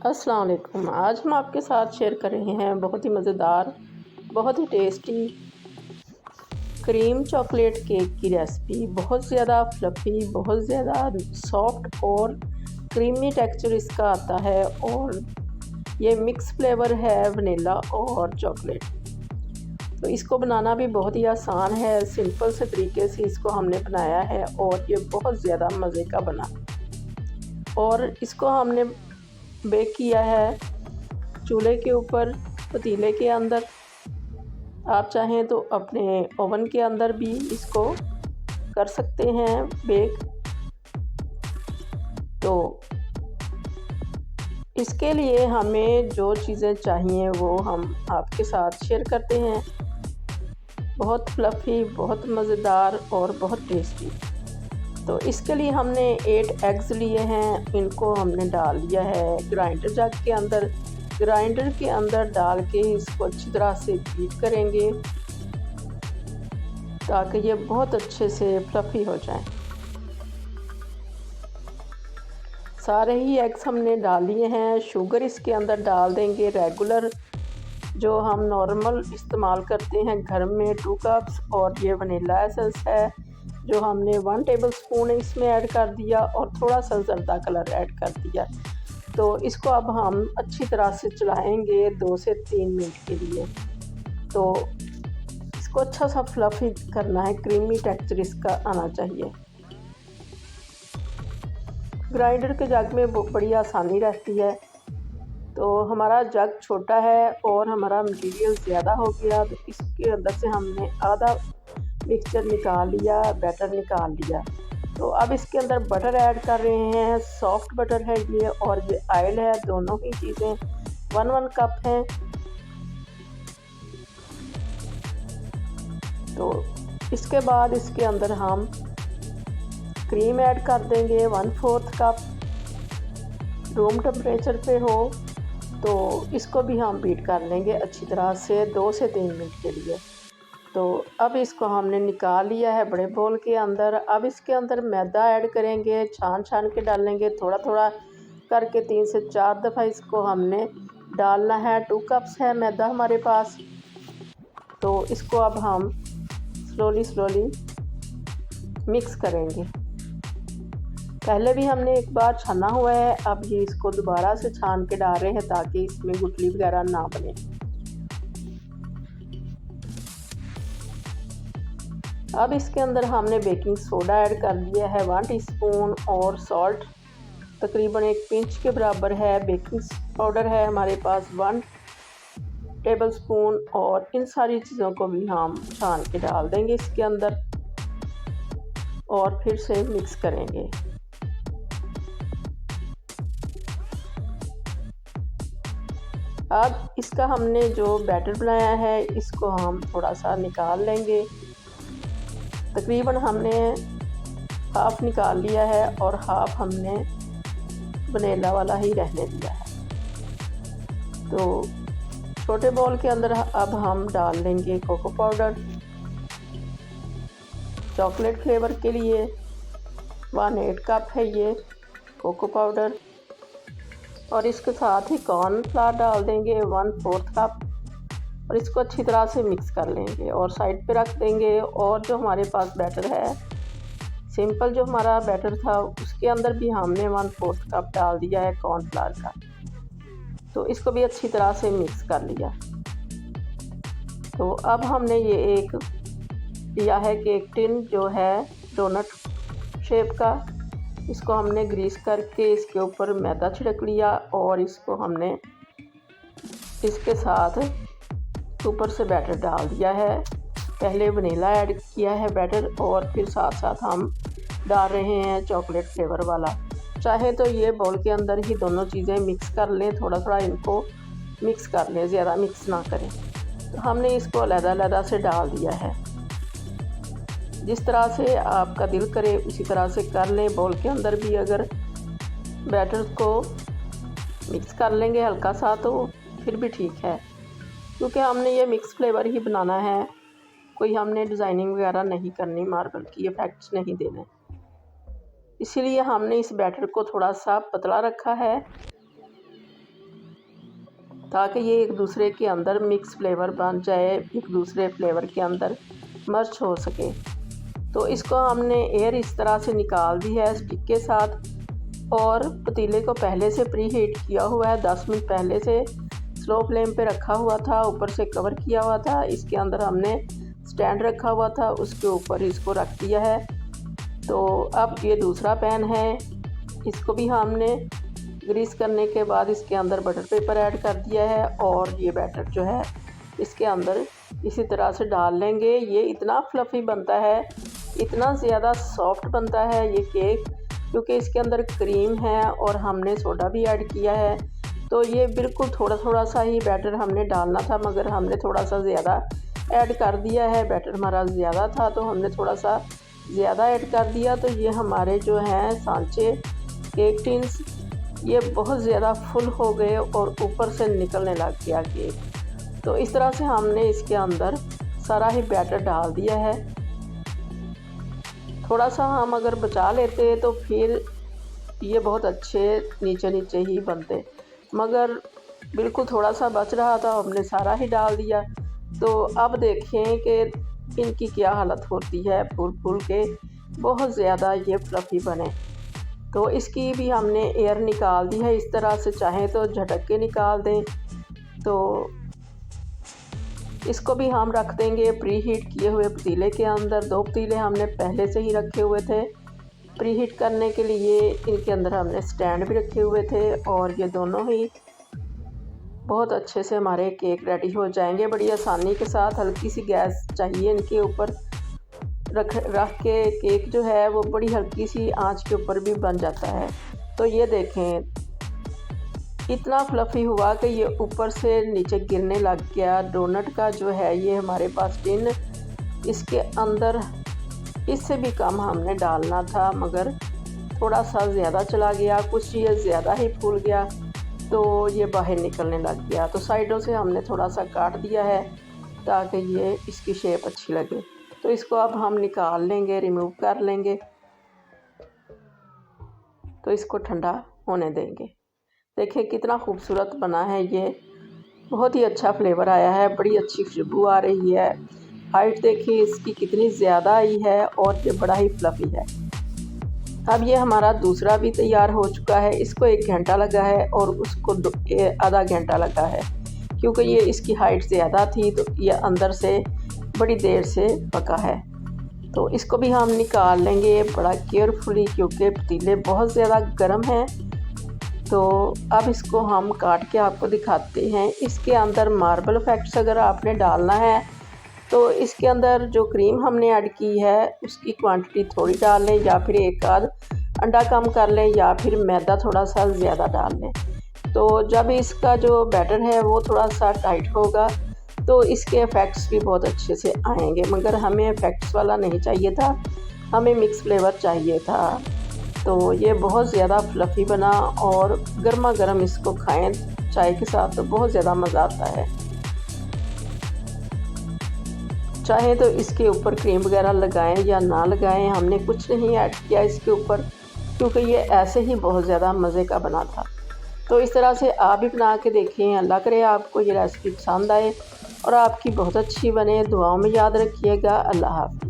अस्सलाम वालेकुम। आज हम आपके साथ शेयर कर रहे हैं बहुत ही मज़ेदार, बहुत ही टेस्टी क्रीम चॉकलेट केक की रेसिपी। बहुत ज़्यादा फ्लफ़ी, बहुत ज़्यादा सॉफ्ट और क्रीमी टेक्सचर इसका आता है और ये मिक्स फ्लेवर है वनीला और चॉकलेट। तो इसको बनाना भी बहुत ही आसान है, सिंपल से तरीके से इसको हमने बनाया है और ये बहुत ज़्यादा मज़े का बना। और इसको हमने बेक किया है चूल्हे के ऊपर, पतीले के अंदर। आप चाहें तो अपने ओवन के अंदर भी इसको कर सकते हैं बेक। तो इसके लिए हमें जो चीज़ें चाहिए वो हम आपके साथ शेयर करते हैं। बहुत फ्लफ़ी, बहुत मज़ेदार और बहुत टेस्टी। तो इसके लिए हमने 8 एग्स लिए हैं, इनको हमने डाल दिया है ग्राइंडर जग के अंदर। ग्राइंडर के अंदर डाल के इसको अच्छी तरह से बीट करेंगे ताकि ये बहुत अच्छे से फ्लफ़ी हो जाए। सारे ही एग्स हमने डाल लिए हैं। शुगर इसके अंदर डाल देंगे रेगुलर, जो हम नॉर्मल इस्तेमाल करते हैं घर में, 2 कप्स। और ये वनीला एसेंस है जो हमने 1 टेबलस्पून इसमें ऐड कर दिया और थोड़ा सा ज़र्दा कलर ऐड कर दिया। तो इसको अब हम अच्छी तरह से चलाएंगे 2 से 3 मिनट के लिए। तो इसको अच्छा सा फ्लफ़ी करना है, क्रीमी टेक्सचर इसका आना चाहिए। ग्राइंडर के जग में बड़ी आसानी रहती है। तो हमारा जग छोटा है और हमारा मटेरियल ज़्यादा हो गया, तो इसके अंदर से हमने आधा मिक्सचर निकाल लिया, बैटर निकाल लिया। तो अब इसके अंदर बटर ऐड कर रहे हैं। सॉफ्ट बटर है ये और ये ऑयल है, दोनों ही चीज़ें 1-1 कप हैं। तो इसके बाद इसके अंदर हम क्रीम ऐड कर देंगे 1/4 कप। रूम टेम्परेचर पे हो तो इसको भी हम बीट कर लेंगे अच्छी तरह से 2 से 3 मिनट के लिए। तो अब इसको हमने निकाल लिया है बड़े बोल के अंदर। अब इसके अंदर मैदा ऐड करेंगे, छान के डालेंगे, थोड़ा थोड़ा करके 3 से 4 दफ़ा इसको हमने डालना है। 2 कप्स है मैदा हमारे पास। तो इसको अब हम स्लोली मिक्स करेंगे। पहले भी हमने एक बार छाना हुआ है, अब ये इसको दोबारा से छान के डाल रहे हैं ताकि इसमें गुठली वगैरह ना बने। अब इसके अंदर हमने बेकिंग सोडा ऐड कर दिया है 1 टीस्पून और सॉल्ट तकरीबन 1 पिंच के बराबर है। बेकिंग पाउडर है हमारे पास 1 टेबलस्पून। और इन सारी चीज़ों को भी हम छान के डाल देंगे इसके अंदर और फिर से मिक्स करेंगे। अब इसका हमने जो बैटर बनाया है इसको हम थोड़ा सा निकाल लेंगे। तकरीबन हमने हाफ़ निकाल लिया है और हाफ़ हमने वनीला वाला ही रहने दिया है। तो छोटे बॉल के अंदर अब हम डाल लेंगे कोको पाउडर चॉकलेट फ्लेवर के लिए। 1/8 कप है ये कोको पाउडर। और इसके साथ ही कॉर्नफ्लावर डाल देंगे 1/4 कप और इसको अच्छी तरह से मिक्स कर लेंगे और साइड पे रख देंगे। और जो हमारे पास बैटर है, सिंपल जो हमारा बैटर था, उसके अंदर भी हमने 1/4 कप डाल दिया है कॉर्नफ्लावर का। तो इसको भी अच्छी तरह से मिक्स कर लिया। तो अब हमने ये एक लिया है केक टिन जो है डोनट शेप का। इसको हमने ग्रीस करके इसके ऊपर मैदा छिड़क लिया और इसको हमने इसके साथ ऊपर से बैटर डाल दिया है। पहले वनीला ऐड किया है बैटर और फिर साथ साथ हम डाल रहे हैं चॉकलेट फ्लेवर वाला। चाहे तो ये बाउल के अंदर ही दोनों चीज़ें मिक्स कर लें, थोड़ा थोड़ा इनको मिक्स कर लें, ज़्यादा मिक्स ना करें। तो हमने इसको अलग-अलग से डाल दिया है। जिस तरह से आपका दिल करे उसी तरह से कर लें। बाउल के अंदर भी अगर बैटर को मिक्स कर लेंगे हल्का सा तो फिर भी ठीक है, क्योंकि हमने ये मिक्स फ्लेवर ही बनाना है। कोई हमने डिज़ाइनिंग वगैरह नहीं करनी, मार्बल की इफ़ेक्ट्स नहीं देने। इसीलिए हमने इस बैटर को थोड़ा सा पतला रखा है ताकि ये एक दूसरे के अंदर मिक्स फ्लेवर बन जाए, एक दूसरे फ्लेवर के अंदर मर्ज हो सके। तो इसको हमने एयर इस तरह से निकाल दी है स्टिक के साथ और पतीले को पहले से प्री हीट किया हुआ है, 10 मिनट पहले से स्लो फ्लेम पे रखा हुआ था, ऊपर से कवर किया हुआ था। इसके अंदर हमने स्टैंड रखा हुआ था, उसके ऊपर इसको रख दिया है। तो अब ये दूसरा पैन है, इसको भी हमने ग्रीस करने के बाद इसके अंदर बटर पेपर ऐड कर दिया है और ये बैटर जो है इसके अंदर इसी तरह से डाल लेंगे। ये इतना फ्लफ़ी बनता है, इतना ज़्यादा सॉफ्ट बनता है ये केक, क्योंकि इसके अंदर क्रीम है और हमने सोडा भी ऐड किया है। तो ये बिल्कुल थोड़ा थोड़ा सा ही बैटर हमने डालना था, मगर हमने थोड़ा सा ज़्यादा ऐड कर दिया है। बैटर हमारा ज़्यादा था तो हमने थोड़ा सा ज़्यादा ऐड कर दिया। तो ये हमारे जो हैं सांचे केक टिन्स ये बहुत ज़्यादा फुल हो गए और ऊपर से निकलने लग गया केक। तो इस तरह से हमने इसके अंदर सारा ही बैटर डाल दिया है। थोड़ा सा हम अगर बचा लेते तो फिर ये बहुत अच्छे नीचे नीचे ही बनते, मगर बिल्कुल थोड़ा सा बच रहा था, हमने सारा ही डाल दिया। तो अब देखें कि इनकी क्या हालत होती है, फूल फूल के बहुत ज़्यादा ये फ्लफ़ी बने। तो इसकी भी हमने एयर निकाल दी है, इस तरह से चाहें तो झटक के निकाल दें। तो इसको भी हम रख देंगे प्री हीट किए हुए पतीले के अंदर। 2 पतीले हमने पहले से ही रखे हुए थे प्री हीट करने के लिए, इनके अंदर हमने स्टैंड भी रखे हुए थे और ये दोनों ही बहुत अच्छे से हमारे केक रेडी हो जाएंगे बड़ी आसानी के साथ। हल्की सी गैस चाहिए इनके ऊपर रख के केक जो है वो बड़ी हल्की सी आंच के ऊपर भी बन जाता है। तो ये देखें इतना फ्लफ़ी हुआ कि ये ऊपर से नीचे गिरने लग गया। डोनट का जो है ये हमारे पास टिन, इसके अंदर इससे भी कम हमने डालना था, मगर थोड़ा सा ज़्यादा चला गया, कुछ ये ज़्यादा ही फूल गया तो ये बाहर निकलने लग गया। तो साइडों से हमने थोड़ा सा काट दिया है ताकि ये इसकी शेप अच्छी लगे। तो इसको अब हम निकाल लेंगे, रिमूव कर लेंगे। तो इसको ठंडा होने देंगे। देखिए कितना खूबसूरत बना है ये, बहुत ही अच्छा फ्लेवर आया है, बड़ी अच्छी खुशबू आ रही है। हाइट देखिए इसकी कितनी ज़्यादा आई है और ये बड़ा ही फ्लफ़ी है। अब ये हमारा दूसरा भी तैयार हो चुका है। इसको 1 घंटा लगा है और उसको आधा घंटा लगा है, क्योंकि ये इसकी हाइट ज़्यादा थी तो ये अंदर से बड़ी देर से पका है। तो इसको भी हम निकाल लेंगे बड़ा केयरफुली, क्योंकि पतीले बहुत ज़्यादा गर्म हैं। तो अब इसको हम काट के आपको दिखाते हैं। इसके अंदर मार्बल इफेक्ट्स अगर आपने डालना है तो इसके अंदर जो क्रीम हमने ऐड की है उसकी क्वांटिटी थोड़ी डाल लें, या फिर 1 आध अंडा कम कर लें, या फिर मैदा थोड़ा सा ज़्यादा डाल लें। तो जब इसका जो बैटर है वो थोड़ा सा टाइट होगा तो इसके इफ़ेक्ट्स भी बहुत अच्छे से आएंगे, मगर हमें इफ़ेक्ट्स वाला नहीं चाहिए था, हमें मिक्स फ्लेवर चाहिए था। तो ये बहुत ज़्यादा फ्लफ़ी बना और गर्मा गर्म इसको खाएं चाय के साथ तो बहुत ज़्यादा मज़ा आता है। चाहे तो इसके ऊपर क्रीम वगैरह लगाएं या ना लगाएं, हमने कुछ नहीं ऐड किया इसके ऊपर, क्योंकि ये ऐसे ही बहुत ज़्यादा मज़े का बना था। तो इस तरह से आप भी बना के देखें। अल्लाह करे आपको ये रेसिपी पसंद आए और आपकी बहुत अच्छी बने। दुआओं में याद रखिएगा। अल्लाह हाफ़िज़।